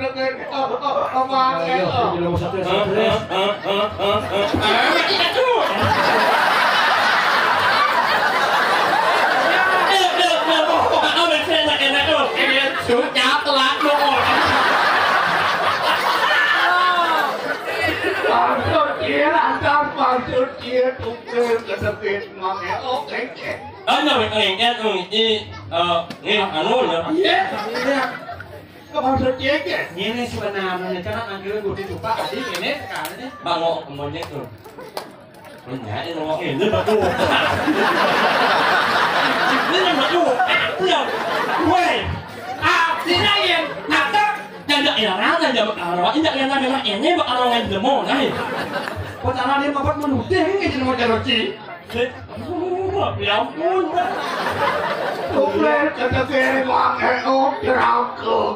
deg-degan omong Belum stres. Chú cháu tôi lát luôn rồi. Bang sốt chia tung lên cái đặc biệt mà mẹ ốc đánh chết. Đó là mình nghe đi nghe ở luôn nữa. Cái bang sốt chia kìa. Ini sebenarnya cara ambil budi coba tadi ini sekarang ini. Bạn ngộ một nhét rồi. Mình nhả đi nó ngộ rất là đua. Rất là đua. Rồi. Quên. Thì này em nạp đó. Jangan ya rasa jangan berkara. Ini jangan memang ini berkara dengan demo nih. Kau cara dia mabat menutih ini jadi mau jalan ci. Ya ampun. Tung lên cái đặc biệt mà mẹ ốc rau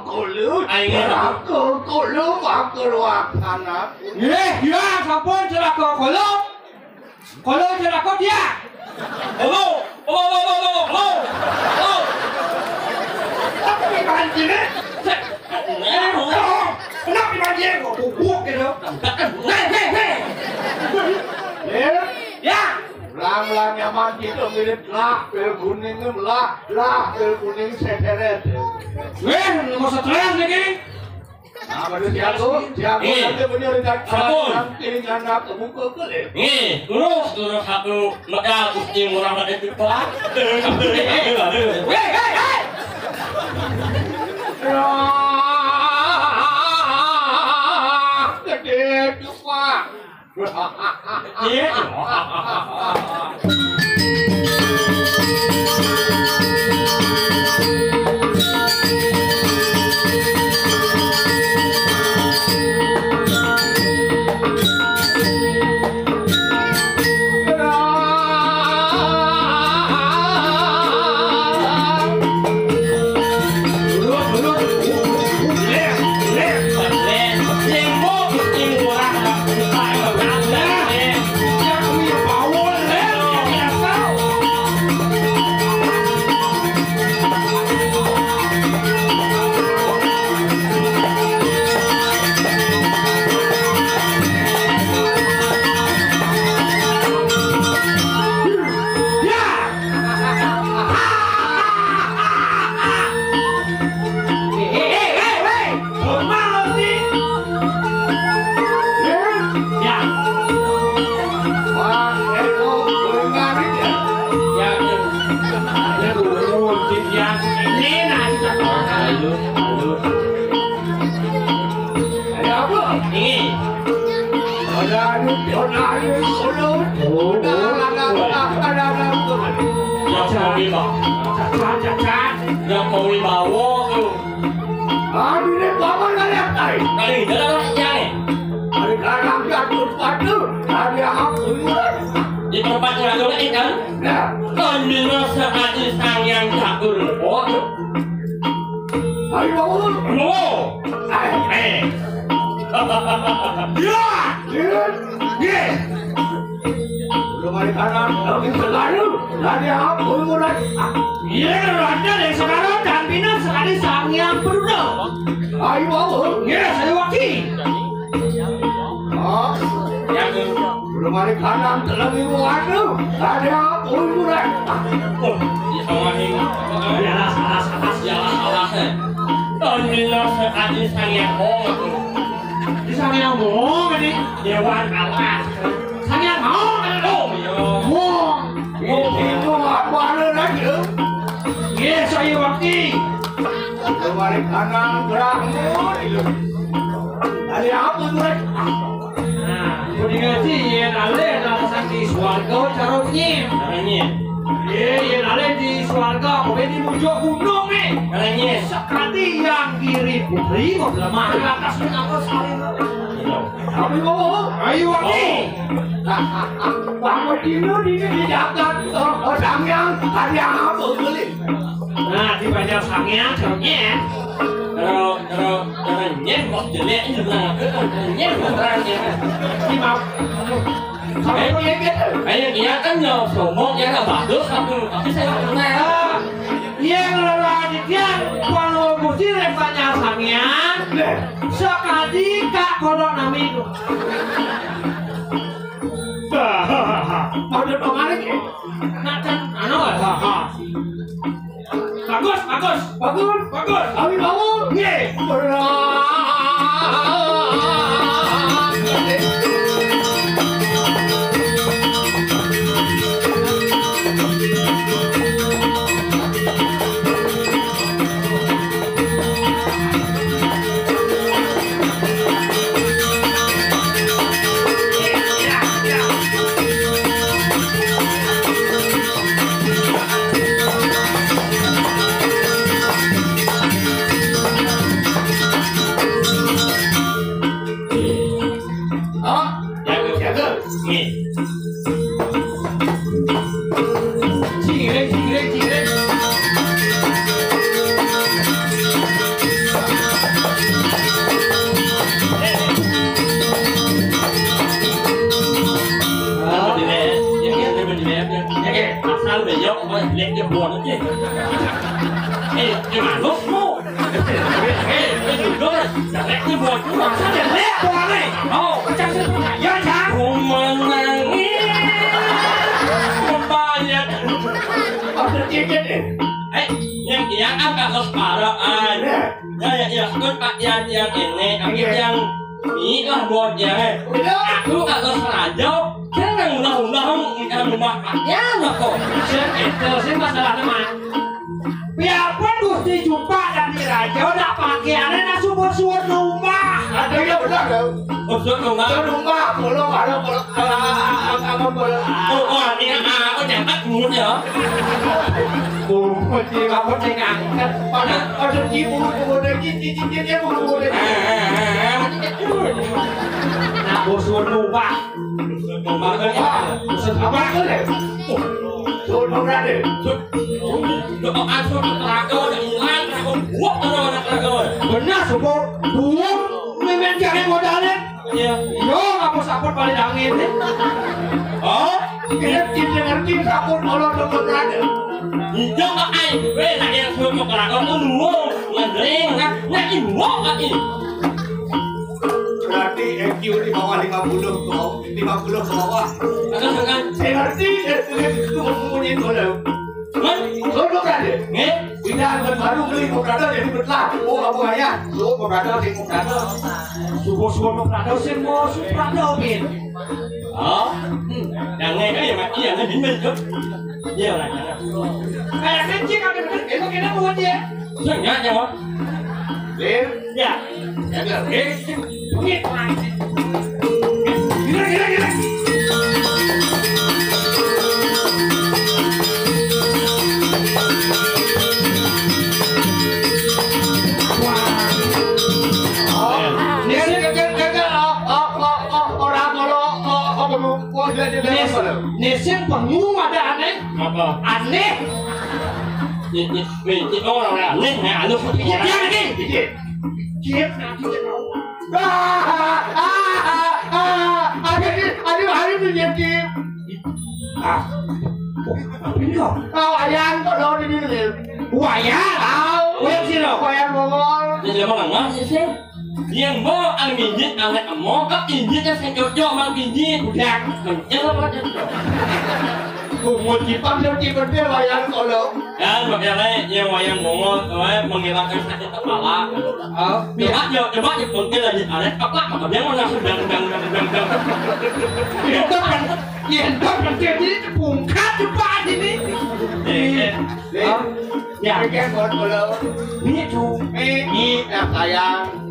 cổ lưới. Rau cổ lưới và cổ loạt thành á. Ya, sampun celaka kolo. Kolo celaka dia. Halo. Tapi banjir ni. Kenapa banjir kok buuk gitu? Ya. Lang yang mati tu mirip lah, pel kuning ni lah, pel kuning seteret. Weh, mau stres lagi. Apa tu jago nanti punya rencana ini anak muka kele. Nih, dulu satu modal kucing orang ada di kelas. Hei. Gede cuma. Iya. Yang mau dibawa tuh. Ini bawa lihat tay. Dari dalam yang nih. Ada kadang jatuh padu, ada apa? Di tempat yang ada ikan. Nah, Kandina saat sang yang cakur. Oh. ayo bawa. Ya. Belum ada kanan, lagi selalu. Ada apa mulai? Iya, ada dari sekarang dan bina sekali sang yang berdua. Ayo bawa. Iya, saya wakil. Yang belum ada kanan, lagi ada. Ada apa mulai? di bawah ini. Salah. Kandina saat sang yang bohong. Di sang yang bohong ini dewan kalah. Sang yang bohong. Itu apa lagi? Iya, saya wakil. Belum ada kanan, gerakmu. Ada apa mulai? Nah, budi ngaji yang ale nalasan di swarga caranya. Caranya. Yang ale di swarga, boleh di muncul gunung nih. Caranya. Sekali yang kiri putri, kok lemah atasnya apa saling. Tapi bawa. Ayo wakil. Kamu di dapat sang yang ada apa beli? Nah, di banyak sangnya caranya. Kalau nyet kok jelek juga nyet orangnya. Di mau. Kamu yang gitu? Kayak dia kan nggak promo ya nggak bagus tapi saya pernah. Yang lelaki dia kalau kursi revanya sangnya Sekali kak kodok nami itu. Mau kemarin ya? Nak kan anu bagus. Abi bangun. Ye. Lên cho buồn lắm chứ. Ê, nhưng mà lúc mô. Cái đừng đó là lẽ như buồn cũng là sao để lẽ buồn này. Ồ, chắc sẽ không phải dân hả? Không mà nghe. Không bao giờ. Ông sẽ chia chết đi. Ê, nhưng chỉ ăn cả lớp bà đó. Ai. Ya, con bạn yang ini, kami yang ini lah buat ya. Aku agak sengaja. Jangan undang-undang memanfaatnya lah kok. Saya masalah teman. Biarpun Gusti jumpa dan diraja udah pakaiannya nak subur-subur rumah. Ada yang benar dong. Maksud rumah? Rumah belum ada belum. Oh, ini aku jangan ngurut ya. Kunci kamu angkat. Ada ibu Nah, subur rumah. Rumah Apa boleh? Suruh berada. Doa asal teraga dan hilang takut buat orang. Benar subur. Buang memang cari modalnya. Iya. Yo, kamu saput paling angin. Oh, Kita ngerti saput kalau udah berada. hijau tak ai, nak yang suruh teraga tu dulu, ngering, nak ibu lagi. Berarti EQ di bawah 50 ke bawah. Kan? Saya ngerti itu mempunyai tolong. Suruh berada. Tidak baru beli berada jadi berlah. Oh kamu ayah. Suruh berada di berada. Subur-subur berada semua berada min. Đó. Đằng này cái gì mà cái nó hiển minh chút. Nhiều này. Kayak kecil ada kecil itu kita buat dia. Sao nhá nhau á? Lên. Ya. Jaga. Gila. Nesen pengung ada aneh. Apa? Aneh. Vì có nào là lên hạ luôn. Dia lagi. Dia nanti Ada hari punya kim. Ini kok. Ayang kok lo di sini. Wayang. Wayang sih lo. Ayang ngomong. Jadi apa nggak sih? Yang mau ăn mì nhít ăn lại mó các mì nhít cho mang mì nhít Udah. mình nhớ lắm chứ. Một chỉ băng theo chỉ bên kia ayang kok lo. Kan bagaimana yang wayang mongo, menghilangkan sakit kepala. Coba mungkin lagi ada kepala maka dia mau langsung dang. Yentok kan jadi bungkat cepat ini. Ya, kan kok lo. Ini tuh. Ini ayang.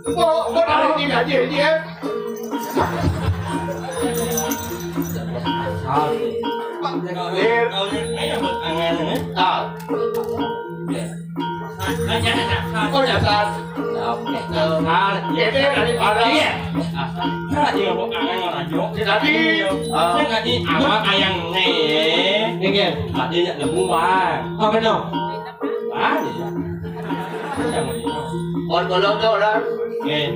Kok ada ini aja dia. Kau dasar. Ini dari ada. Sao nhiều bộ ăn ngon là dốt. Tadi. Thế là đi ảo ayang này. Ini kan. Đi nhận được mua ba. Apa benar? Ba gì? Con lo đâu đó. Nghe.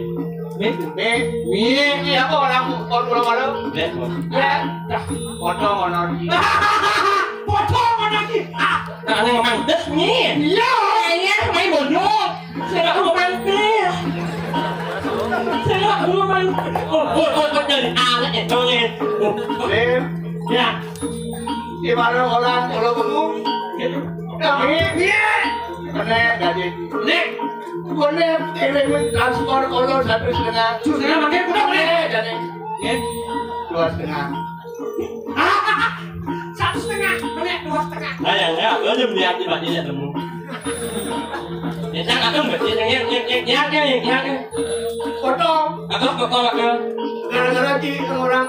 Ini apa orang con lo mana? Đấy rồi. Ya. Foto mana? Potong lagi. Anh em mang đất nhé. Iya. Anh em mấy buồn luôn. Saya nggak mau mampir. Ôi trời à lại cho nghe. Lên Dạ. di mana orang kalau bangun kami mana jadi Nek, boleh ini transport kalau 1,5 sudah makan udah boleh. jadi Nek, 2,5 1,5 Nek 2,5 đây là nó dùm đi ăn đi bạn đi nhận được. Để chắc ăn không phải nhát. potong Con bạn cơ. gara-gara di orang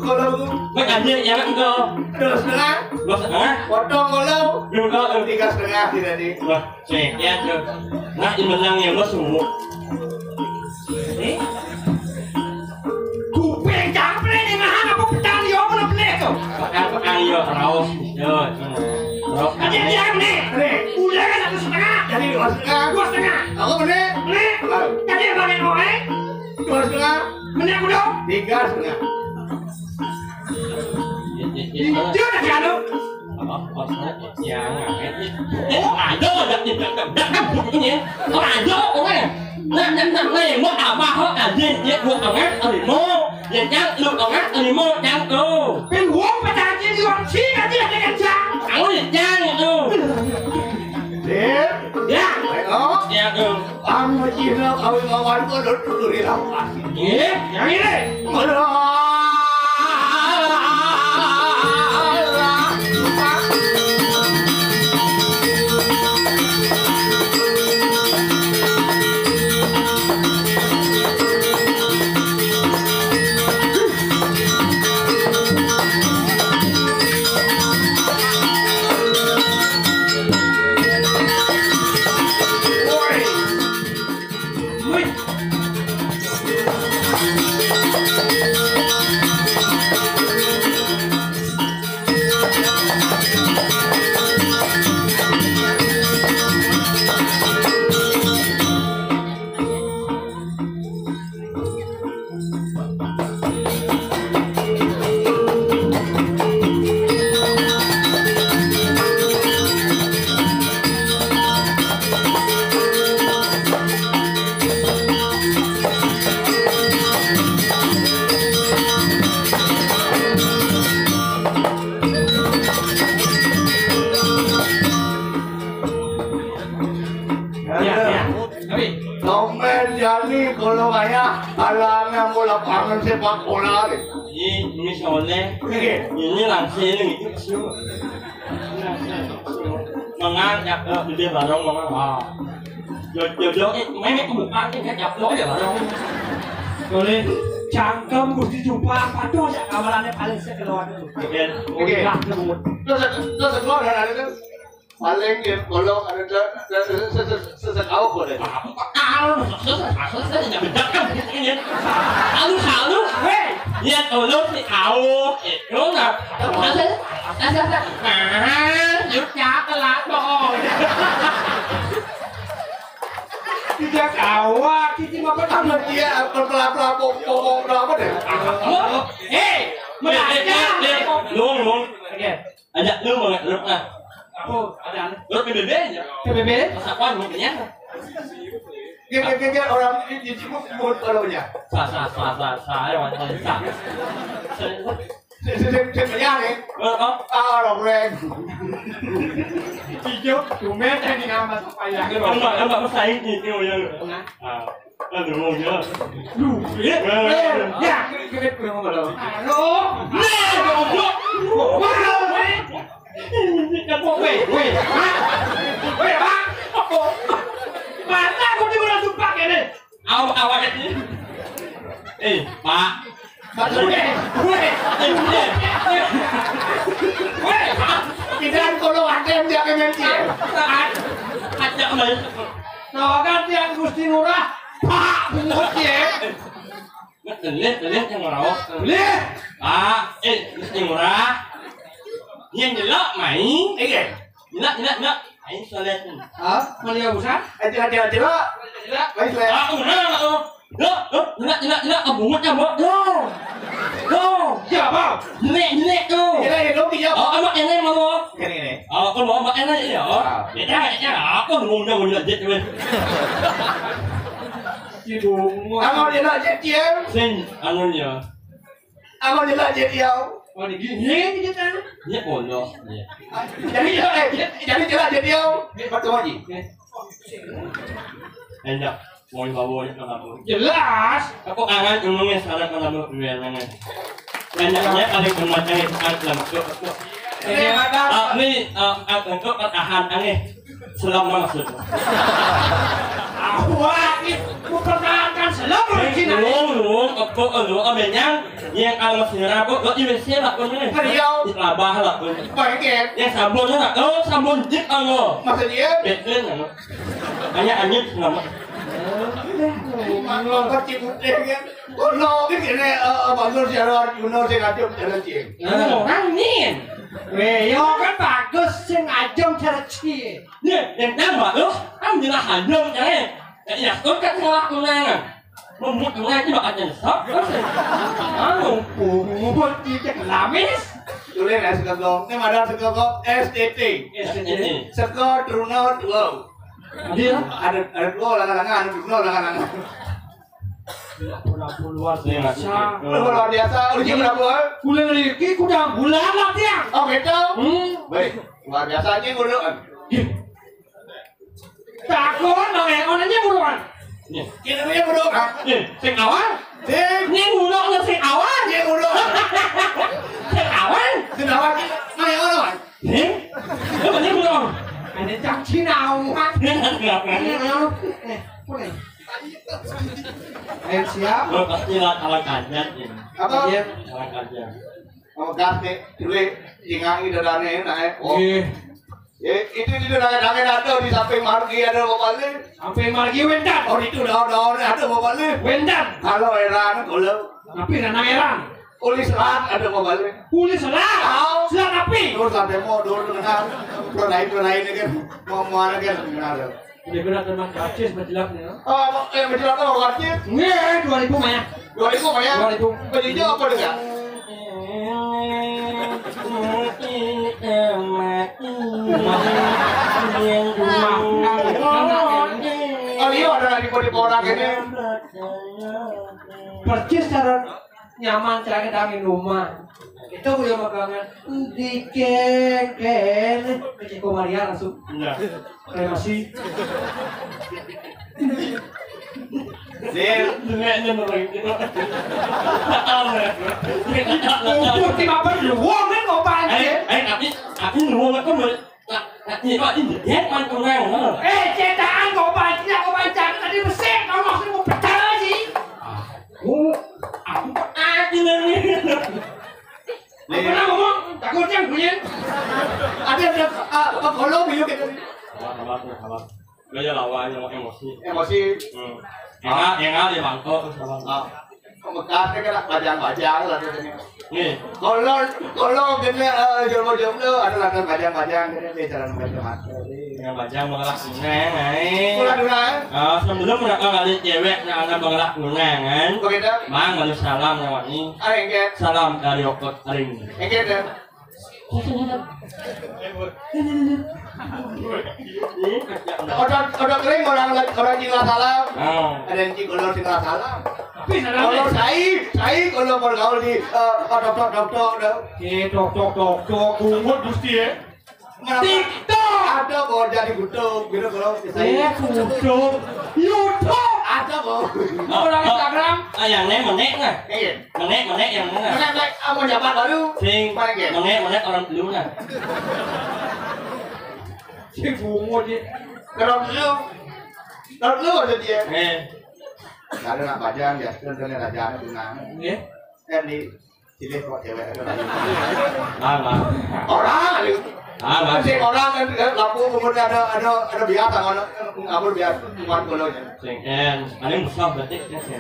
kalau Mấy anh như nhà bạn cơ. 2,5 Lo sợ hả? potong kalau Đừng có 3,5 tidak di Rồi, trẻ nha chưa? Nãy thì mình đang nghèo nó sủng. Ku pegang play ni mahal aku petang dia mana play tu. Bác ăn vô rau rồi. Rau ăn Dia diam ni. Udah kan 1,5. jadi 2,5 2,5. aku mana Ni. Tadi bagi orang. 2,5 Mana aku dah? 3,5 Dia dah jalan. Ada này mua ảo ba họ cả gì buộc ảo ngắt ở mô để trang lục ảo ngắt ở mô trang cô เป็นหัวประจานที่รวมชี้กันที่จะกันจ้า ảo để trang cô Lihat, เนี่ย tengok. trang cô Ang macam kau ngawan kau duduk di lapas. เอ๊ะอย่างนี้เลย Komen jadi kalau kayak alamnya bola pangan sepak bola deh. ini soalnya Oke. ini langsung ini kecil mengangkat di dia barong mengangkat jodoh mấy mấy con ăn cái nhập lối để barong boleh cangkem mesti jumpa apa tuh ya amalannya paling sekeluar dulu Oke. lah sebut Terus keluar ada itu paling dia kalau ada sesekau boleh. áo nó nhập đất không cái áo lúc hei Nhiên ở lúc thì áo đúng là giúp cha cái lá bò tidak kawa kita mau ketemu Dia pelan-pelan bong apa deh? hei đi luôn luôn ada lu mau lúc nè aku ada lúc cái bebê nhỉ PBB masa quan một cái nhát Dia orang di Cibuk mulut kalau punya. xả rồi xả Sebenarnya nih, orang reng. hijau cuma tadi nama supaya ông bảo nó say gì kêu vậy à đừng ngồi nhớ lu ya kita kurang ngomong halo nè rồi wow weh mata aku di bulan sumpah ini awak ini pak Kita kalau ada yang dia kemenci. ada mày nawakan yang Gusti Nurah pak bungut ya nó tỉnh lên cho nó đâu lihat Gusti Ngurah nhiên thì lỡ mày nhớ anh sao lên Malia Busan Hati-hati lah. Baiklah. Nhớ bungut nha bố ya bang nhẹ cô Kita hidup di Jawa. em em em mà Ini. con bỏ em ấy hả để ra đó con ngồi đâu mình là dịch rồi Cibungu. Abang dia nak jadi dia. Xin anunya. Abang dia nak jadi dia. Oh di gini kita. Nhất ổn rồi. Jadi jadi dia nak jadi dia. Betul lagi. Enak. Mau bawa ni kalau Jelas. aku angan umumnya salah kalau biar mana. Enaknya paling bermacam akan aku. Ini ada. Ni akan kau tahan aneh. Selama maksud. Awak itu pertahankan selama begini. Lu aku ambilnya yang kalau masih rabu lo investasi lah pun ni. Labah lah pun. Baik. Yang sabunnya lah. Oh sabun jip alo. Maksud dia? Betul lah. Hanya anyut nama. Mang lo kecil putih kan. Oh lo cái này bằng luôn xe rồi, nó sẽ ngajum jalan cieng. Orang ni. Yo kan bagus sing ngajum cara cie. Ni yang nama tu, am jelah hajum jangan. Ya, tu kan salah kunang. Memut kunang tu bakal nyesap. Buat dia kelamis. Tulis ya sekolah. Ini ada sekolah STT. Sekolah Trunot Low. Dia Ada dua langgangan, ada dua langgangan. luar biasa. Luar biasa. Uji berapa? Kuliah lagi kuda bulan lah dia. Oh gitu. Baik. Luar biasa aja guruan. Takut dong ya, onanya buruan. Kita punya guruan. Sing awan. Ni ngulok le sing awan. Dia guruan. Sing awan. Kenapa? Mana orang? Apa ni ngulok? Ada cak Cina kan. Siap. Lo pasti lah kawan kajian ni. Apa? Kawan kajian. Oh gas ni. Tulis jingai dadane naik. Oh. Itu dadane ada di samping margi ada bapaknya. Sampai margi wendan. Oh itu daun-daun ada bapaknya. Wendan. Kalau eran kalau Tapi nana eran. Polis selat ada bapaknya. Kulis selat. Selat api. Dur sampai mau dur dengan pernah ni kan mau mana kan benar. Dia benar teman kacis berjelaknya. Oh, menjelaskan orang kecil. Nih 2000 banyak. 2000 banyak. 2000. Belinya apa dengan? Oh iya ada lagi di orang ini. Percis secara nyaman cara kita rumah. Itu boleh makannya di keken ke Maria langsung. Kremasi. Untuk di apa luang kan ngopan. Tapi nuang itu ni pak ini dia man kurang. Cetakan ngopan tidak ngopan jangan tadi besek kau maksud mau pecah sih. Aku aja ni. Apa ngomong? Takut yang punya. Ada kalau video kita. Sabar. Gaya lawan yang emosi. Emosi. Yang ada bangkok sabar. Pembekas kan bajang-bajang lah ini. Ni. Kalau kena jomblo ada lah bajang-bajang kena bicara macam-macam. Yang bajang mengelak kunang ai. Pulang dulu Sebelum nak kali cewek nak ada mengelak kunang kan. Begitu. Mang malu salam lewat ni. Ada yang Salam dari Okot Ring. gitu. Orang kering orang jingla salam. Ada yang jingla jingla salam. Kalau saya kalau bergaul di dokter Tok kumut gusti ya. TikTok ada mau jadi gutuk gitu kalau saya. Kutuk YouTube Ada mau. orang Instagram. Yang ni menek lah. Iya. Menek yang mana? Menek mau jabat baru. Sing menek orang dulu lah. Si bungo dia. Kalau dulu ada dia. Ada nak bajang ya, contohnya raja tunang. Nggih. Kan di sini kok cewek ada lagi. Lah. Orang sing orang kan lampu kemudian ada biasa ngono ngabur biasa cuman kalau Sing ada musuh berarti ya sih.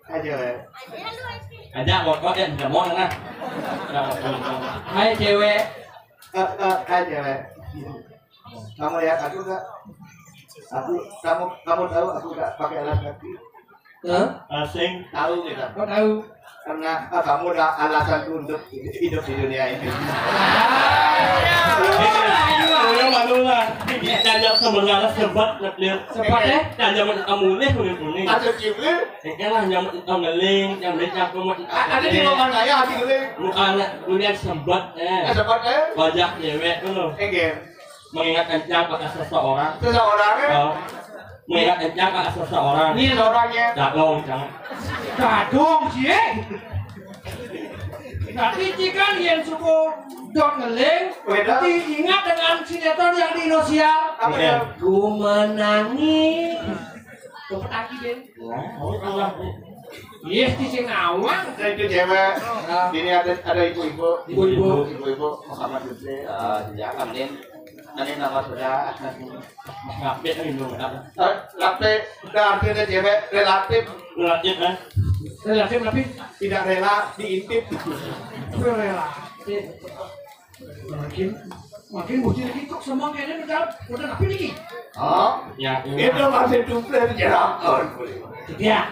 aja we. Ada kok ya tidak mau nah. Hai cewek. Aja we. Kamu lihat aku enggak? Kamu tahu aku enggak pakai alas kaki. Asing. Tahu kita. Kau tahu? Karena kamu ada alasan untuk hidup di dunia ini. Yang malu lah. Tanya sebenarnya sebat lihat. Sebat ya? Tanya kamu nih kuning. Ada juga. Kayaknya lah yang ngeling, yang becak kamu. Ada di rumah saya hati gue. Bukan, kemudian sebat Sempat wajah cewek itu loh. Mengingat encang pada seseorang. Mengingat encang pada seseorang. Ini orangnya. Dadong jangan. Gadong sih. Tapi jika yang suku dot ngeling, diingat dengan sinetron yang di Indonesia. Apa ya? Ku menangis. Dapat lagi deh. Yes, di sini awang. Itu cewek. Ini ada ibu-ibu. Ibu-ibu Muhammad Yusri. Jangan din. Nanti nama sudah. Ngapain ini dong? Relatif. Artinya cewek relatif. Relatif kan? Relatif tapi Tidak rela diintip. rela. Makin bocil lagi kok semua kayaknya udah tapi lagi. Oh, Ya. itu masih duplik jerakon. Ya.